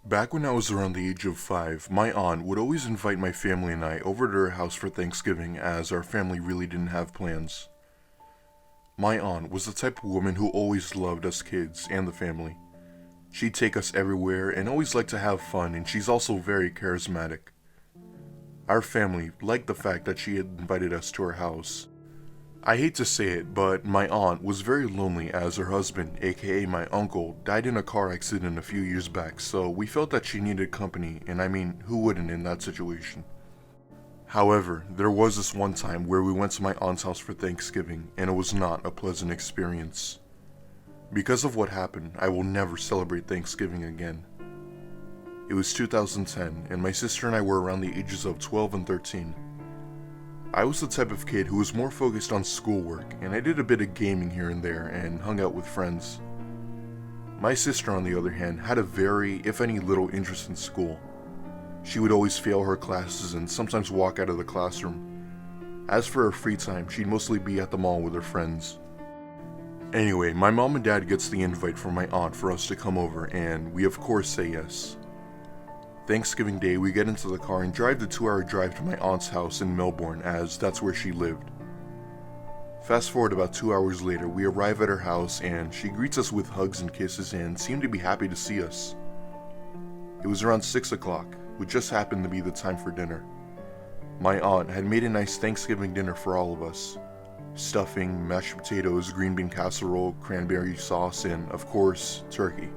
Back when I was around the age of 5, my aunt would always invite my family and I over to her house for Thanksgiving as our family really didn't have plans. My aunt was the type of woman who always loved us kids and the family. She'd take us everywhere and always liked to have fun, and she's also very charismatic. Our family liked the fact that she had invited us to her house. I hate to say it, but my aunt was very lonely as her husband, aka my uncle, died in a car accident a few years back, so we felt that she needed company, and I mean, who wouldn't in that situation? However, there was this one time where we went to my aunt's house for Thanksgiving, and it was not a pleasant experience. Because of what happened, I will never celebrate Thanksgiving again. It was 2010, and my sister and I were around the ages of 12 and 13. I was the type of kid who was more focused on schoolwork, and I did a bit of gaming here and there and hung out with friends. My sister, on the other hand, had a very, if any, little interest in school. She would always fail her classes and sometimes walk out of the classroom. As for her free time, she'd mostly be at the mall with her friends. Anyway, my mom and dad gets the invite from my aunt for us to come over, and we of course say yes. Thanksgiving Day, we get into the car and drive the 2-hour drive to my aunt's house in Melbourne, as that's where she lived. Fast forward about 2 hours later, we arrive at her house and she greets us with hugs and kisses and seemed to be happy to see us. It was around 6 o'clock, which just happened to be the time for dinner. My aunt had made a nice Thanksgiving dinner for all of us. Stuffing, mashed potatoes, green bean casserole, cranberry sauce, and, of course, turkey.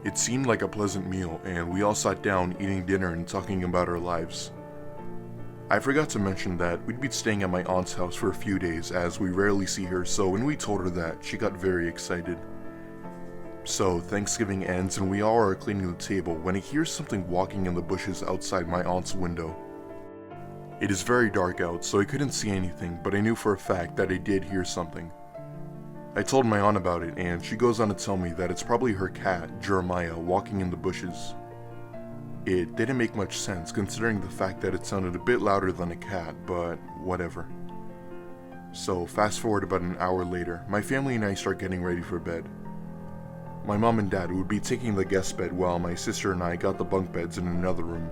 It seemed like a pleasant meal, and we all sat down eating dinner and talking about our lives. I forgot to mention that we'd be staying at my aunt's house for a few days as we rarely see her, so when we told her that, she got very excited. So Thanksgiving ends and we all are cleaning the table when I hear something walking in the bushes outside my aunt's window. It is very dark out, so I couldn't see anything, but I knew for a fact that I did hear something. I told my aunt about it, and she goes on to tell me that it's probably her cat, Jeremiah, walking in the bushes. It didn't make much sense considering the fact that it sounded a bit louder than a cat, but whatever. So fast forward about an hour later, my family and I start getting ready for bed. My mom and dad would be taking the guest bed while my sister and I got the bunk beds in another room.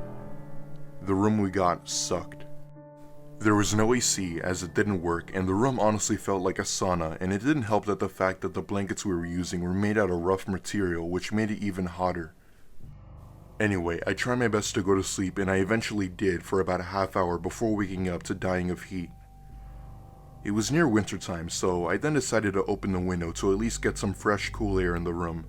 The room we got sucked. There was no AC as it didn't work, and the room honestly felt like a sauna, and it didn't help that the fact that the blankets we were using were made out of rough material, which made it even hotter. Anyway, I tried my best to go to sleep, and I eventually did for about a half hour before waking up to dying of heat. It was near wintertime, so I then decided to open the window to at least get some fresh, cool air in the room.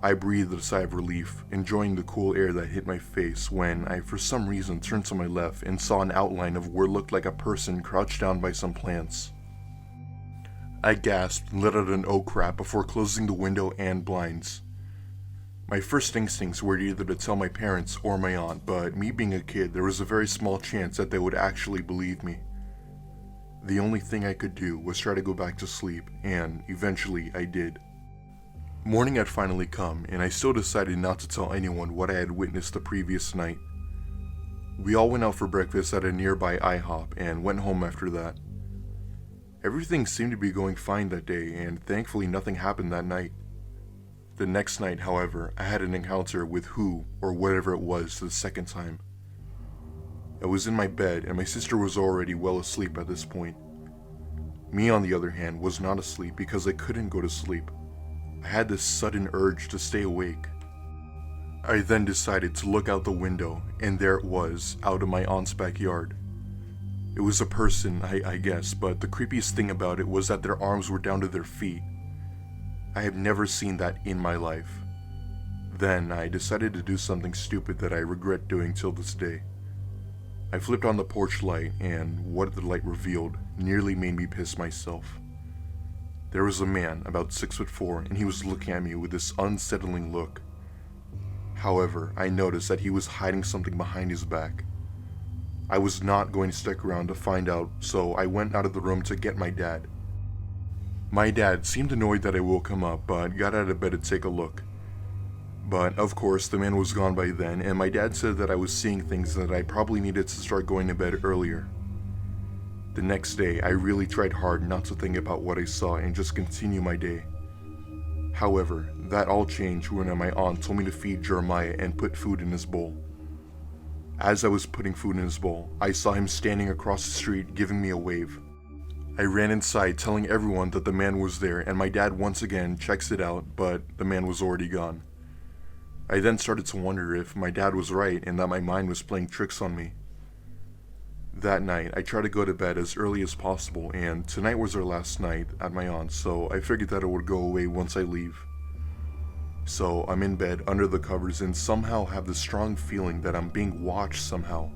I breathed a sigh of relief, enjoying the cool air that hit my face when I for some reason turned to my left and saw an outline of what looked like a person crouched down by some plants. I gasped and let out an oh crap before closing the window and blinds. My first instincts were either to tell my parents or my aunt, but me being a kid, there was a very small chance that they would actually believe me. The only thing I could do was try to go back to sleep, and eventually I did. Morning had finally come, and I still decided not to tell anyone what I had witnessed the previous night. We all went out for breakfast at a nearby IHOP and went home after that. Everything seemed to be going fine that day, and thankfully nothing happened that night. The next night, however, I had an encounter with who or whatever it was the second time. I was in my bed and my sister was already well asleep at this point. Me, on the other hand, was not asleep because I couldn't go to sleep. I had this sudden urge to stay awake. I then decided to look out the window, and there it was, out of my aunt's backyard. It was a person, I guess, but the creepiest thing about it was that their arms were down to their feet. I have never seen that in my life. Then I decided to do something stupid that I regret doing till this day. I flipped on the porch light, and what the light revealed nearly made me piss myself. There was a man about 6'4", and he was looking at me with this unsettling look. However, I noticed that he was hiding something behind his back. I was not going to stick around to find out, so I went out of the room to get my dad. My dad seemed annoyed that I woke him up, but got out of bed to take a look. But of course, the man was gone by then, and my dad said that I was seeing things that I probably needed to start going to bed earlier. The next day, I really tried hard not to think about what I saw and just continue my day. However, that all changed when my aunt told me to feed Jeremiah and put food in his bowl. As I was putting food in his bowl, I saw him standing across the street giving me a wave. I ran inside telling everyone that the man was there, and my dad once again checks it out, but the man was already gone. I then started to wonder if my dad was right and that my mind was playing tricks on me. That night, I tried to go to bed as early as possible, and tonight was our last night at my aunt's, so I figured that it would go away once I leave. So I'm in bed under the covers and somehow have the strong feeling that I'm being watched somehow.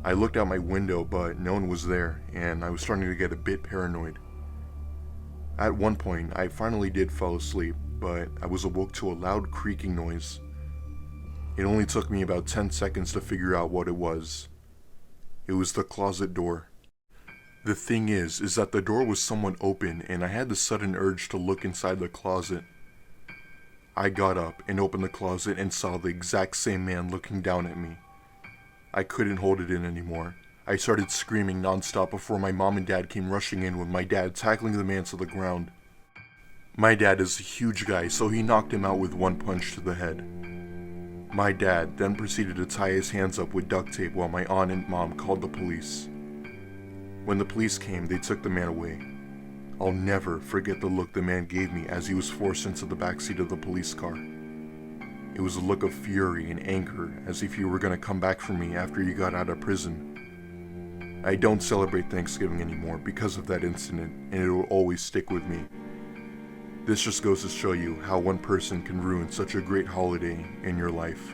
I looked out my window, but no one was there, and I was starting to get a bit paranoid. At one point, I finally did fall asleep, but I was awoke to a loud creaking noise. It only took me about 10 seconds to figure out what it was. It was the closet door. The thing is that the door was somewhat open, and I had the sudden urge to look inside the closet. I got up and opened the closet and saw the exact same man looking down at me. I couldn't hold it in anymore. I started screaming nonstop before my mom and dad came rushing in, with my dad tackling the man to the ground. My dad is a huge guy, so he knocked him out with one punch to the head. My dad then proceeded to tie his hands up with duct tape while my aunt and mom called the police. When the police came, they took the man away. I'll never forget the look the man gave me as he was forced into the backseat of the police car. It was a look of fury and anger, as if he were going to come back for me after he got out of prison. I don't celebrate Thanksgiving anymore because of that incident, and it will always stick with me. This just goes to show you how one person can ruin such a great holiday in your life.